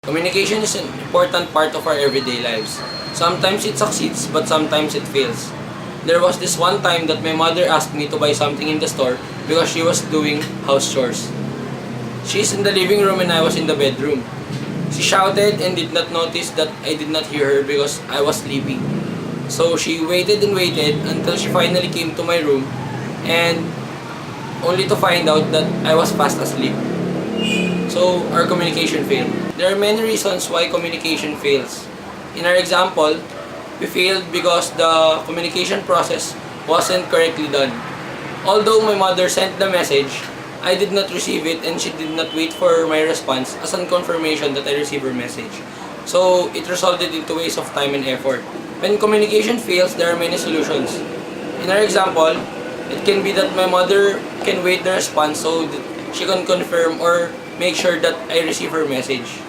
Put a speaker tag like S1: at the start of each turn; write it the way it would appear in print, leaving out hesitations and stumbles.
S1: Communication is an important part of our everyday lives. Sometimes it succeeds, but sometimes it fails. There was this one time that my mother asked me to buy something in the store because she was doing house chores. She's in the living room and I was in the bedroom. She shouted and did not notice that I did not hear her because I was sleeping. So she waited and waited until she finally came to my room, and only to find out that I was fast asleep. So our communication failed. There are many reasons why communication fails. In our example, we failed because the communication process wasn't correctly done. Although my mother sent the message, I did not receive it and she did not wait for my response as a confirmation that I received her message. So it resulted into waste of time and effort. When communication fails, there are many solutions. In our example, it can be that my mother can wait the response so that she can confirm or make sure that I receive her message.